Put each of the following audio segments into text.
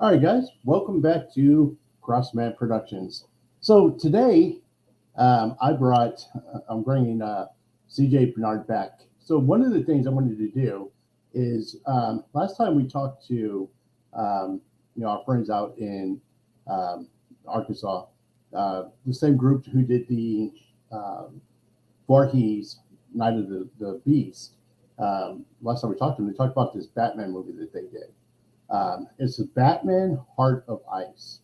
All right, guys, welcome back to Crossman Productions. So today, I'm bringing CJ Bernard back. So one of the things I wanted to do is last time we talked to, our friends out in um, Arkansas, the same group who did the Voorhees Night of the Beast. Last time we talked to them, they talked about this Batman movie that they did. It's the Batman Heart of Ice.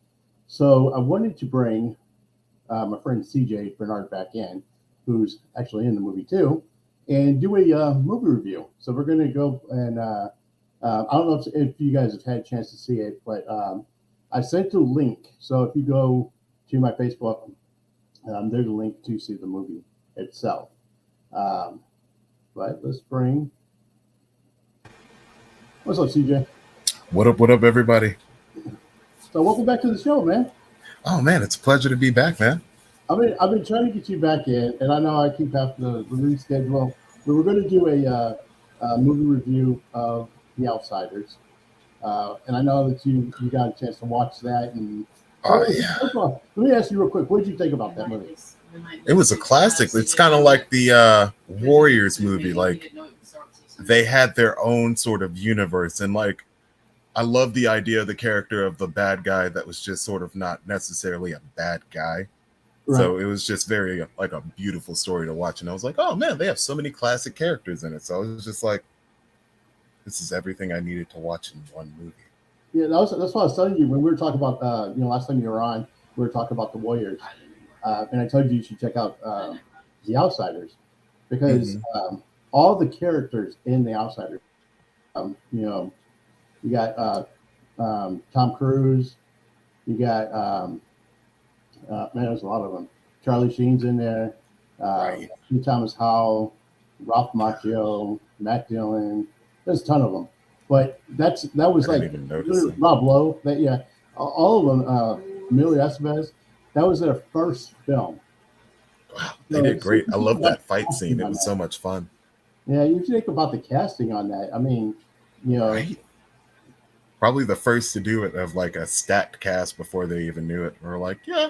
So I wanted to bring my friend CJ Bernard back in, who's actually in the movie too, and do a movie review. So we're going to go and I don't know if you guys have had a chance to see it, but I sent a link. So if you go to my Facebook, there's a link to see the movie itself. Um, but let's bring. What's up, CJ? What up, everybody? So welcome back to the show, man. Oh man, it's a pleasure to be back, man. I've been trying to get you back in, and I know I keep having to reschedule. We were going to do a movie review of The Outsiders, and I know that you got a chance to watch that. And Oh yeah, first of all, let me ask you real quick: what did you think about that movie? it was a classic. It's kind of like the Warriors movie. Like they had their own sort of universe, and like I love the idea of the character of the bad guy that was just sort of not necessarily a bad guy. Right. So it was just very like a beautiful story to watch, and I was like, oh man, they have so many classic characters in it. So I was just like, this is everything I needed to watch in one movie. Yeah, that's what I was telling you when we were talking about last time you were on, we were talking about the Warriors, and I told you should check out The Outsiders because Hmm. all the characters in The Outsiders, you know, you got Tom Cruise, you got man, there's a lot of them. Charlie Sheen's in there, Right. Thomas Howell, Ralph Macchio, Matt Dillon. There's a ton of them, but that was I didn't like even notice them. Rob Lowe. That yeah, all of them. Emilio Estevez. That was their first film. Wow, they So, did so great. you I think love about that the fight scene. casting It on was that. so much fun. Yeah, you think about the casting on that. I mean, you know, Right? Probably the first to do it of like a stacked cast before they even knew it. We're like, yeah,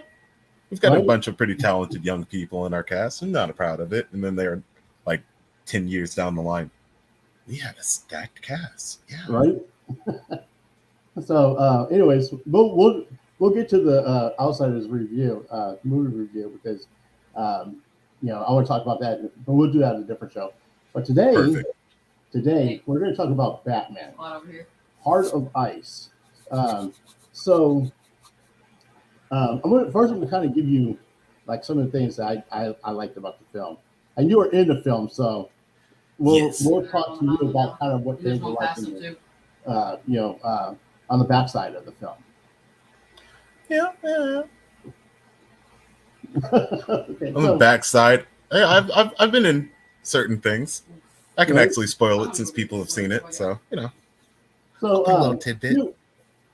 we've got a right, bunch of pretty talented young people in our cast. I'm not proud of it. And then they're like 10 years down the line. We had a stacked cast. Yeah. right. So, anyways, we'll get to the Outsiders review, movie review, because I want to talk about that, but we'll do that in a different show. But Perfect. today we're going to talk about Batman, Heart of Ice. Um, so, I'm going to kind of give you like some of the things that I liked about the film, and you were in the film, so Yes. we'll talk to you about kind of what things were like in the, on the backside of the film. Yeah. Yeah. Okay, On the so backside, I've been in certain things. I can right, actually spoil it since people have seen it. So, so a little tidbit.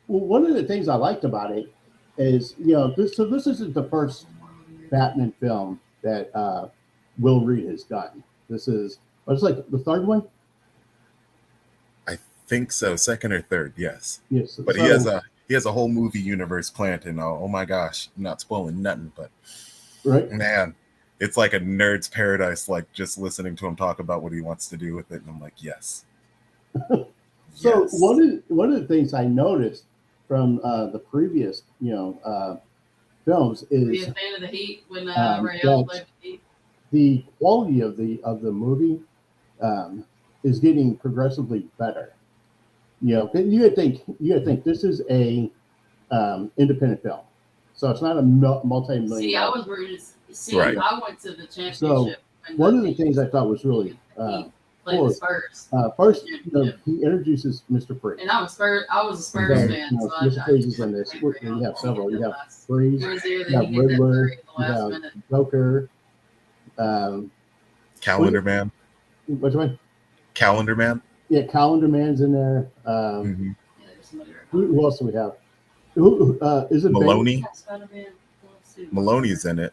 well, one of the things I liked about it is this isn't the first Batman film that Will Reed has done. This is it's like the third one. I think so. Second or third, yes. Yes. But So he has a whole movie universe planned, and oh my gosh, I'm not spoiling nothing, but right. man, it's like a nerd's paradise. Like just listening to him talk about what he wants to do with it, and I'm like, yes, So yes, one of the things I noticed from the previous films is that the quality of the movie um, is getting progressively better. You would think this is a independent film, so it's not a multi-million dollar. right. So one of the things I thought was really cool. First, he introduces Mr. Freeze. So, Mr. Freeze is in this. You have several. You have Freeze, you have Riddler, you have Joker. Um, what, Calendar Man, which one? Calendar Man. Yeah, Calendar Man's in there. Hmm. Who else do we have? Who is it? Bane? Maloney. Maloney's in it,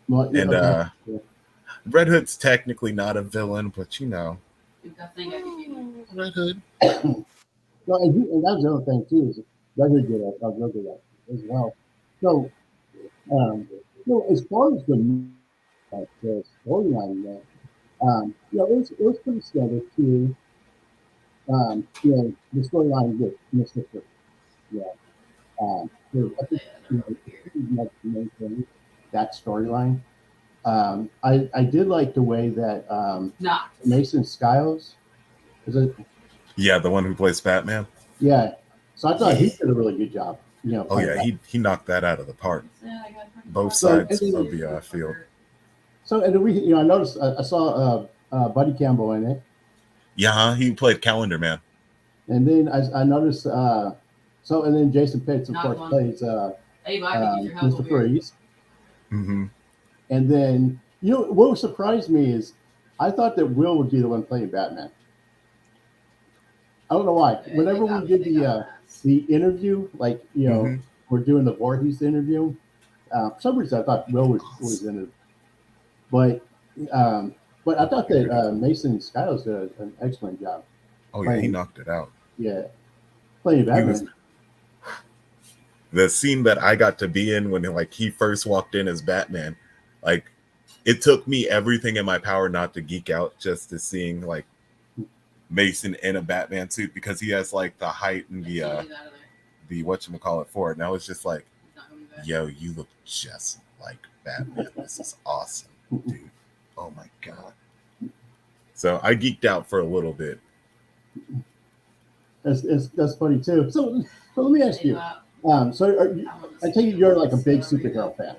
Well, yeah, and okay. Yeah. Red Hood's technically not a villain, but Red Hood. well, and that's the other thing too is very good at real good at as well. So, as far as the storyline went, it was pretty standard to the storyline with Mr. Freeze. Yeah, I think pretty much maintained that storyline. I did like the way that Mason Skiles is it. Yeah, the one who plays Batman. Yeah, so I thought he did a really good job. Oh Playing yeah, that. he knocked that out of the park. Both So, sides of the field. So, and we, I noticed, I saw Buddy Campbell in it, Yeah, he played Calendar Man. and then I noticed, and then Jason Pitts, of course, plays Mr. Freeze. Mm-hmm. And then, what surprised me is I thought that Will would be the one playing Batman. I don't know why. Whenever we did the interview, like, we're doing the Voorhees interview, for some reason I thought Will was in it. But I thought that Mason Skiles did an excellent job. Oh yeah, he knocked it out. Yeah, playing Batman. The scene that I got to be in when he first walked in as Batman, like it took me everything in my power not to geek out just to seeing Mason in a Batman suit because he has the height and the whatchamacallit for it. And I was just like, yo, you look just like Batman. This is awesome, dude. Oh my god. So I geeked out for a little bit. That's funny too. So let me ask you. I take it you're a big superhero fan.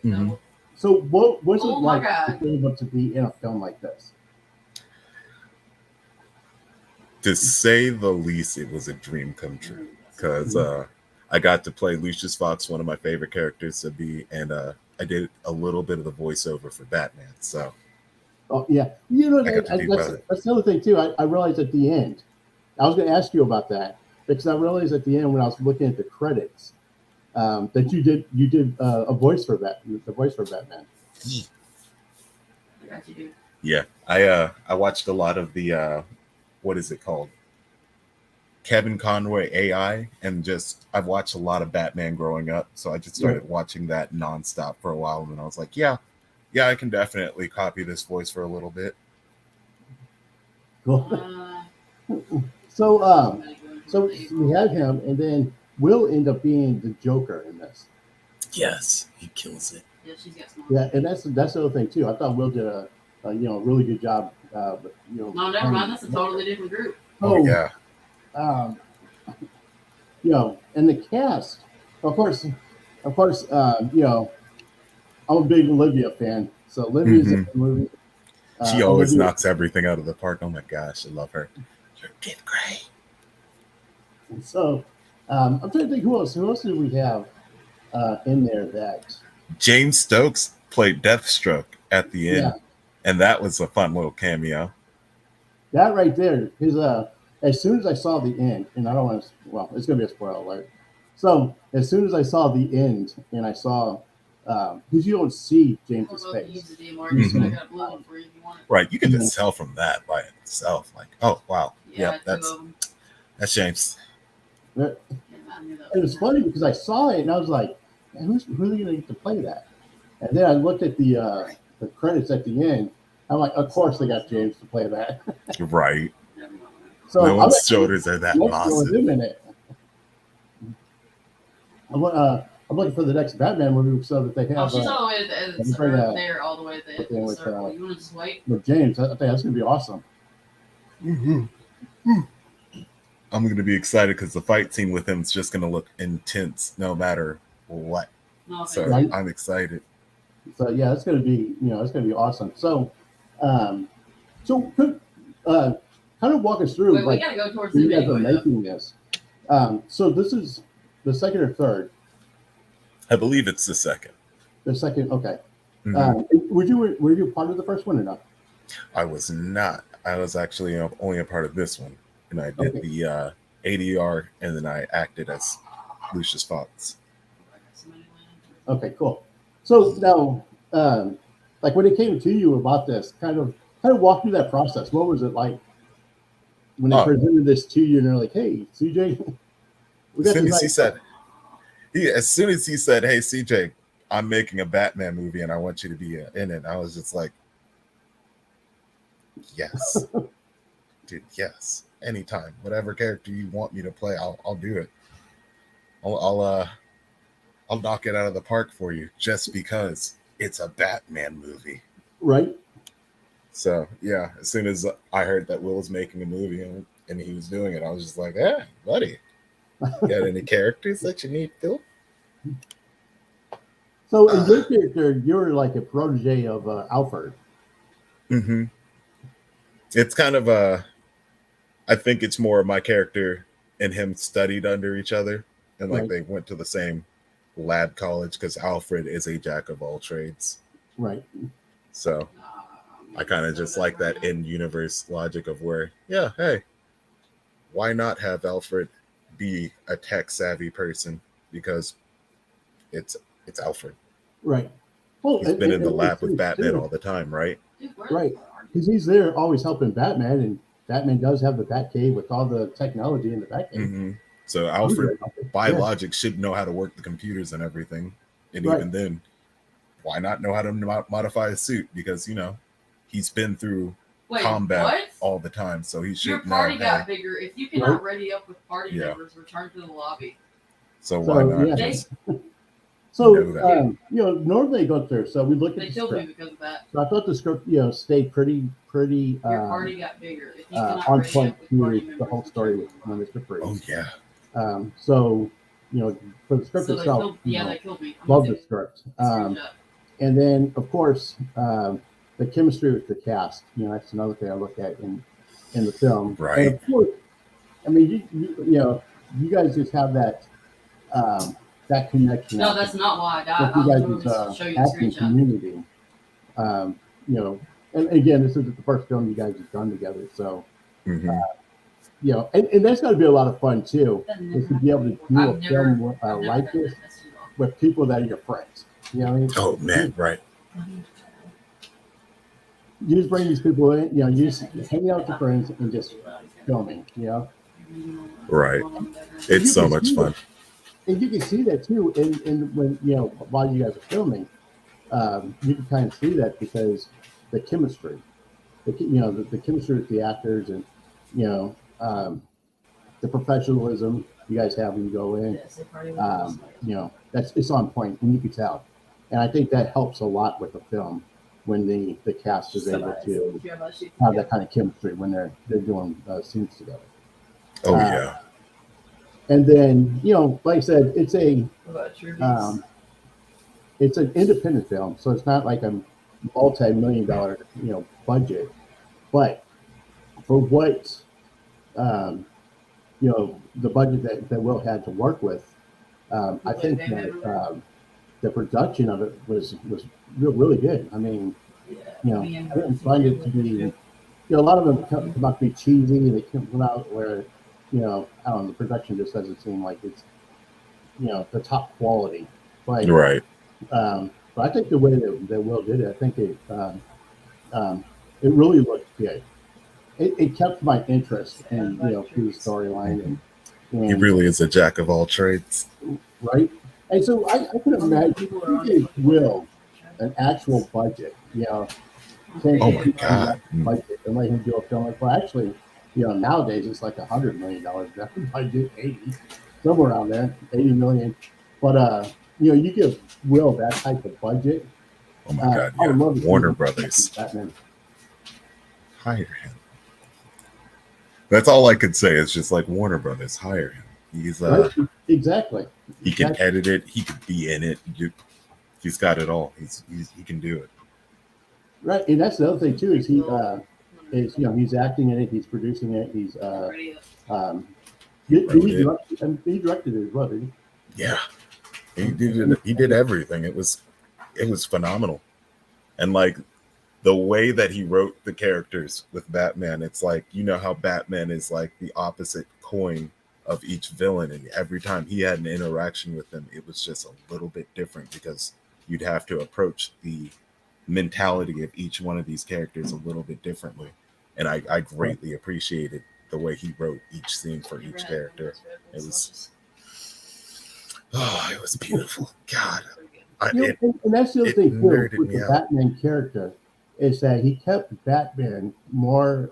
Mm-hmm. So what's it like to be in a film like this? To say the least, it was a dream come true because I got to play Lucius Fox, one of my favorite characters to be, and I did a little bit of the voiceover for Batman. So, oh yeah, that's the other thing too. I realized at the end, I was going to ask you about that because I realized at the end when I was looking at the credits that you did a voice for Batman. Yeah, I watched a lot of the what is it called? Kevin Conroy AI, and I've watched a lot of Batman growing up, so I just started watching that nonstop for a while, and I was like, yeah, I can definitely copy this voice for a little bit. Cool. So we had him, and then Will end up being the Joker in this. Yes, he kills it. Yeah, and that's the other thing too. I thought Will did a really good job. No, never mind. That's a totally different group. Oh yeah. And the cast, of course, I'm a big Olivia fan. So Olivia's in the movie. She always knocks everything out of the park. Oh my gosh, I love her. You're fifth grade. So I'm trying to think who else do we have in there that James Stokes played Deathstroke at the end, and that was a fun little cameo. That right there is as soon as I saw the end, and I don't want to, it's going to be a spoiler alert. So as soon as I saw the end, and I saw, because you don't see James's face. Right, you can just tell from that by itself. Like, oh wow, yeah, that's James. It was funny because I saw it and I was like, who's really going to get to play that? And then I looked at the credits at the end. I'm like, of course they got James to play that. Right. So no one's shoulders are that massive. I'm looking for the next Batman movie so that they have. Oh, she's all the way at the end. It's right there, all the way at the end of the circle. You want to just wait? With James, I think that's going to be awesome. Mm-hmm. I'm going to be excited because the fight scene with him is just going to look intense no matter what. No, so I'm excited. So yeah, it's going to be it's going to be awesome. So, kind of walk us through. We got to go towards you guys are making this. So this is the second or third. I believe it's the second. The second, okay. Mm-hmm. Were you part of the first one or not? I was not. I was actually only a part of this one, and I did the ADR, and then I acted as Lucius Fox. Okay, cool. So now, like when it came to you about this, kind of walk through that process. What was it like? when they presented this to you, and they're like, "Hey, CJ, we got as soon as he said, "Hey, CJ, I'm making a Batman movie, and I want you to be in it," I was just like, "Yes, dude, yes, anytime, whatever character you want me to play, I'll do it. I'll knock it out of the park for you, just because it's a Batman movie." Right. So yeah, as soon as I heard that Will was making a movie and he was doing it, I was just like, "Yeah, buddy, you got any characters that you need, Phil?" So in your character, you're like a protege of Alfred. Mm-hmm. It's kind of I think it's more my character and him studied under each other, and like they went to the same lab college, because Alfred is a jack of all trades. Right. So I kind of just like that in-universe logic of where, yeah, hey, why not have Alfred be a tech-savvy person? Because it's Alfred. Right. Well, he's been in the lab with Batman all the time, right? Right. Because he's there always helping Batman, and Batman does have the Batcave with all the technology in the Batcave. Mm-hmm. So Alfred, by logic, should know how to work the computers and everything. And even then, why not know how to modify a suit? Because, you know, he's been through combat all the time, so he should. Your party got bigger. If you cannot ready up with party members, return to the lobby. So why not? So, you know, normally they go up there. So we look at the script. They killed me because of that. So I thought the script, you know, stayed pretty. Your party got bigger. If you on point to the whole story with Mr. Freeze. Oh yeah. So, you know, for the script itself, they killed me. Love the script. And then, of course, the chemistry with the cast. You know, that's another thing I look at in the film. Right. And of course, I mean, you know, you guys just have that. That connection. No, that's not why I died. You guys' acting community. You know, and again, this isn't the first film you guys have done together, so you know, and that's got to be a lot of fun too, is to be able to do a film like this with people that are your friends. You know what I mean? Oh man, right. You just bring these people in, you know, you just hang out with your friends and just filming. You know, right? It's so much fun. And you can see that too, in when, you know, while you guys are filming, you can kind of see that because the chemistry, the chemistry with the actors, and you know, the professionalism you guys have when you go in, you know, it's on point, and you can tell. And I think that helps a lot with the film when the cast is able to have that kind of chemistry when they're doing scenes together. Oh yeah. And then, you know, like I said, it's an independent film, so it's not like a multi-million-dollar, you know, budget. But for what, you know, the budget that Will had to work with, I think that the production of it was really good. I mean, you know, I didn't find it to be, you know, a lot of them come out to be cheesy, and they come out where, you know, I don't know, the production just doesn't seem like it's, you know, the top quality. But, right. But I think the way that Will did it, I think it really looked good. It kept my interest in, you know, through the storyline. And he really is a jack of all trades. Right. And so I can imagine if you gave Will an actual budget, you know. Oh my God. Budget, and let him do a film like, well, actually, you know, nowadays it's like $100 million budget, 80, somewhere around there, 80 million. But you know, you give Will that type of budget. Oh my God! Yeah. Warner Brothers. Batman. Hire him. That's all I could say. It's just like Warner Brothers, hire him. He's right? Exactly. He can edit it. He could be in it. He's got it all. He can do it. Right, and that's the other thing too. Is he you know, he's acting in it. He's producing it. He's he directed it as well, did he? Yeah, he did. He did everything. It was phenomenal, and like the way that he wrote the characters with Batman, it's like, you know how Batman is like the opposite coin of each villain, and every time he had an interaction with them, it was just a little bit different because you'd have to approach the mentality of each one of these characters a little bit differently. And I greatly appreciated the way he wrote each scene for each character. It was beautiful. God, and that's the other thing too nerded with me the out. Batman character is that he kept Batman more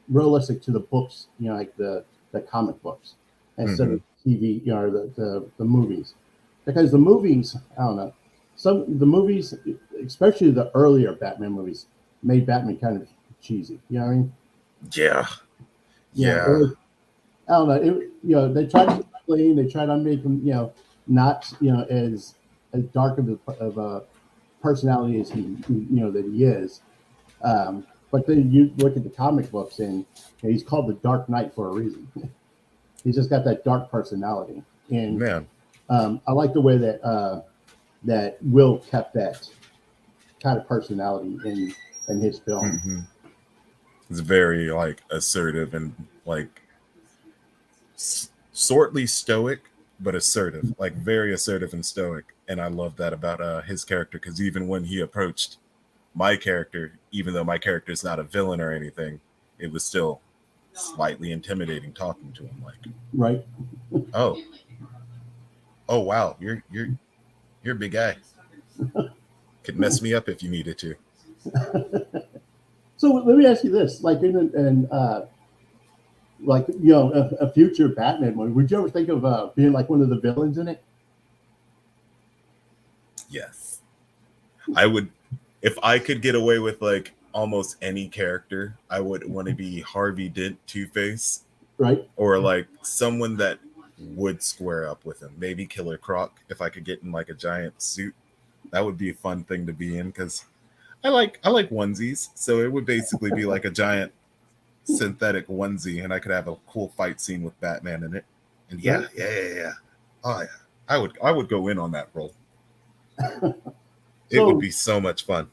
realistic to the books, like the comic books instead of TV, the movies, because the movies, I don't know, the movies, especially the earlier Batman movies, made Batman kind of cheesy. You know what I mean? Yeah. I don't know. They tried to explain. They tried to make him, not, as dark of a personality as he that he is. But then you look at the comic books, and he's called the Dark Knight for a reason. He's just got that dark personality, and Man, I like the way that Will kept that kind of personality in his film. It's very like assertive and like sortly stoic, but assertive, like very assertive and stoic. And I love that about his character, because even when he approached my character, even though my character is not a villain or anything, it was still slightly intimidating talking to him. Like, Right. oh wow, you're a big guy. Could mess me up if you needed to. So let me ask you this: like a future Batman movie, would you ever think of being like one of the villains in it? Yes, I would. If I could get away with like almost any character, I would want to be Harvey Dent, Two-Face, Right. or like someone that would square up with him. Maybe Killer Croc, if I could get in like a giant suit. That would be a fun thing to be in, because I like onesies. So it would basically be like a giant synthetic onesie, and I could have a cool fight scene with Batman in it. And yeah. Oh yeah, I would go in on that role. It would be so much fun.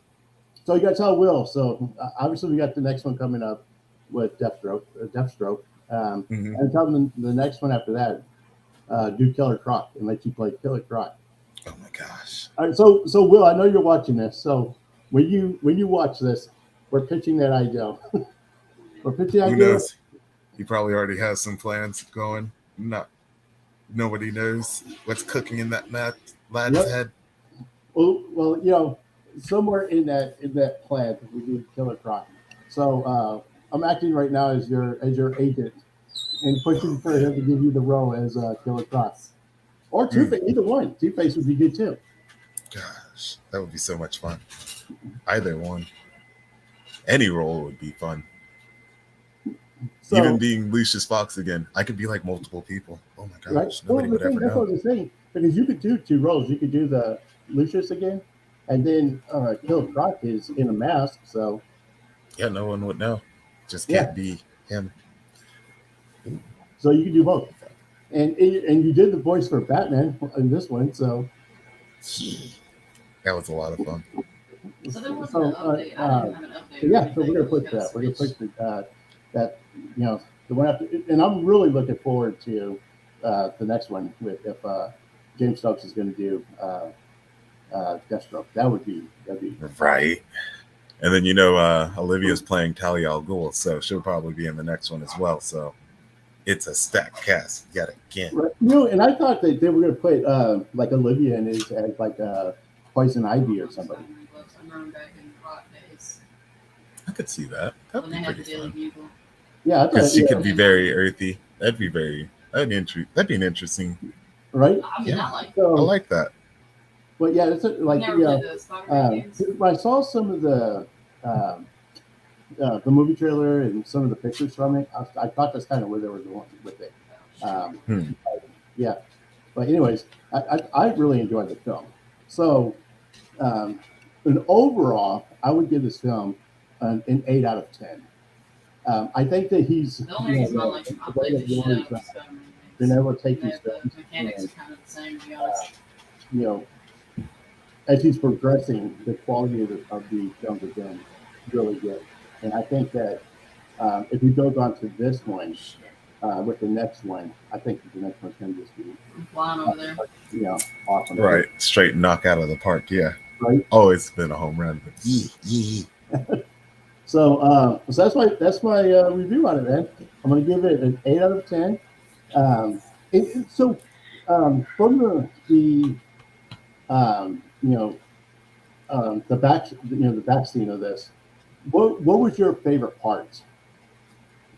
So you got to tell Will. So obviously we got the next one coming up with Deathstroke. And tell them the next one after that, do Killer Croc and let you play Killer Croc. Oh my gosh! All right, so Will, I know you're watching this. So when you watch this, we're pitching that idea. We're pitching that Who idea. knows? He probably already has some plans going. Nobody knows what's cooking in that lad's head. Well, somewhere in that plan, we do Killer Croc. So I'm acting right now as your agent and pushing for him to give you the role as Killer Croc. Or Two-Face, either one. Two-Face would be good too. Gosh, that would be so much fun. Either one. Any role would be fun. So, even being Lucius Fox again, I could be like multiple people. Oh my gosh, right? Nobody would ever know. That's what I was saying. Because you could do two roles. You could do the Lucius again, and then Killer Croc is in a mask. So yeah, no one would know. Just can't be him. So you could do both. And you did the voice for Batman in this one, so that was a lot of fun. So there wasn't an update. I didn't have an update. Yeah, so we're gonna put that. We're gonna put that the one after. And I'm really looking forward to the next one with if James Stokes is going to do Deathstroke. That'd be right. And then Olivia's playing Talia al Ghul, so she'll probably be in the next one as well. So. It's a stacked cast yet again. Right. And I thought that they were going to put like Olivia in it as like Poison Ivy or somebody. I could see that. That'd be pretty fun. Yeah, because she could be very earthy. That'd be an interesting. Right. Yeah, I like that. But yeah, it's like I saw some of the movie trailer and some of the pictures from it. I thought that's kind of where they were going with it. Yeah, but anyways, I really enjoyed the film. So, an overall, I would give this film an 8 out of 10. I think that he's been able to take these films and, as he's progressing, the quality of the films have been really good. And I think that if he goes on to this one with the next one, I think the next one's going to just be flying over there. Awesome. Right, straight knock out of the park. Yeah, right. Always been a home run. So that's my review on it, man. I'm gonna give it an 8 out of 10. Um, from you know the back scene of this, what was your favorite part?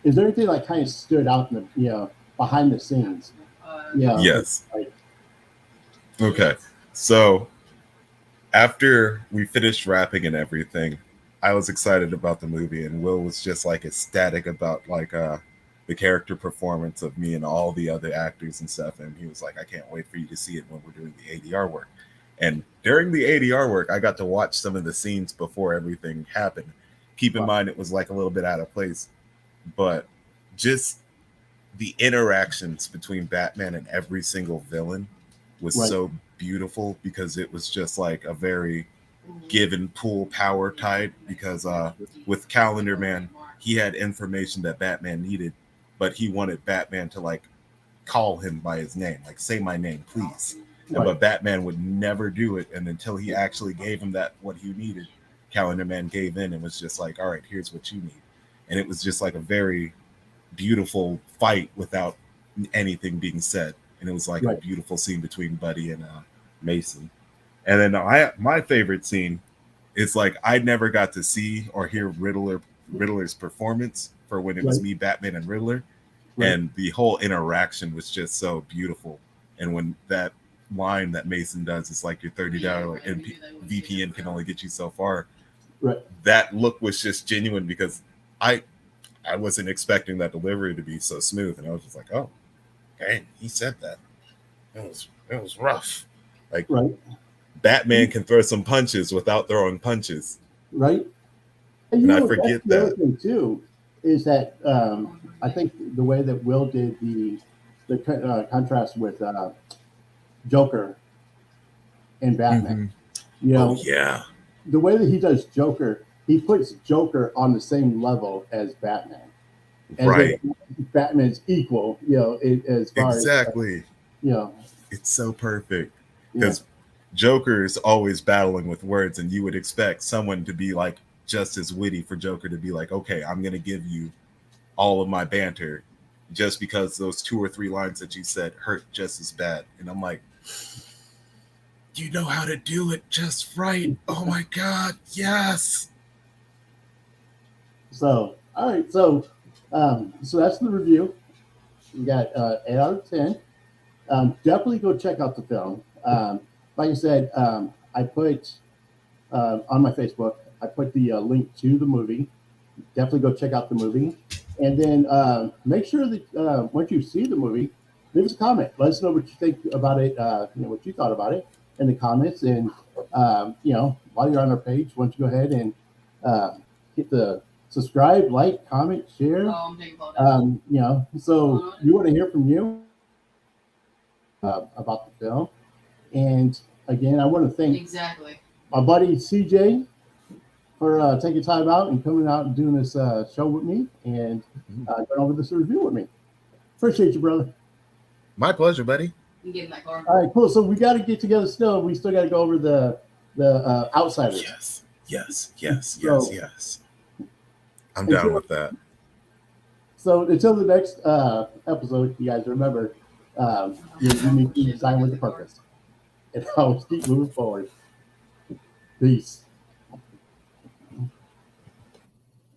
Is there anything like kind of stood out in the behind the scenes? Yes. Like, Okay. So after we finished rapping and everything, I was excited about the movie, and Will was just like ecstatic about like the character performance of me and all the other actors and stuff. And he was like, I can't wait for you to see it when we're doing the ADR work. And during the ADR work, I got to watch some of the scenes before everything happened. Keep in mind, it was like a little bit out of place, but just the interactions between Batman and every single villain was Right. so beautiful, because it was just like a very give and pull power type, because with Calendar Man, he had information that Batman needed, but he wanted Batman to like call him by his name, like say my name, please. Right. But Batman would never do it, and until he actually gave him that what he needed, Calendar Man gave in and was just like, all right, here's what you need. And it was just like a very beautiful fight without anything being said, and it was like Right. a beautiful scene between Buddy and Mason. And then my favorite scene is like I never got to see or hear Riddler's performance for when it was Right. me, Batman, and Riddler, Right. and the whole interaction was just so beautiful. And when that line that Mason does, it's like your $30 VPN can only get you so far. Right. That look was just genuine, because I wasn't expecting that delivery to be so smooth, and I was just like, oh, dang, he said that. It was rough. Like, Right. Batman can throw some punches without throwing punches. Right. And And I that's forget the other that. thing too, is that I think the way that Will did the contrast with Joker and Batman, Oh yeah. the way that he does Joker, he puts Joker on the same level as Batman. As Right. if Batman's equal, as far Exactly. as It's so perfect, yeah, because Joker is always battling with words, and you would expect someone to be like just as witty for Joker to be like, okay, I'm gonna give you all of my banter just because those 2 or 3 lines that you said hurt just as bad. And I'm like, you know how to do it just right. Oh my God, yes. So all right, so that's the review. We got 8 out of 10. Definitely go check out the film. Like I said, I put on my Facebook, I put the link to the movie. Definitely go check out the movie. And then make sure that once you see the movie, leave us a comment. Let us know what you think about it, what you thought about it in the comments. And, while you're on our page, why don't you go ahead and hit the subscribe, like, comment, share. So we want to hear from you about the film. And again, I want to thank my buddy CJ for taking time out and coming out and doing this show with me and going over this review with me. Appreciate you, brother. My pleasure, buddy. You get in that car. All right, cool. So we got to get together still. We still got to go over the Outsiders. Yes. I'm down with that. So until the next episode, you guys remember, you need to design with a purpose. And always keep moving forward. Peace.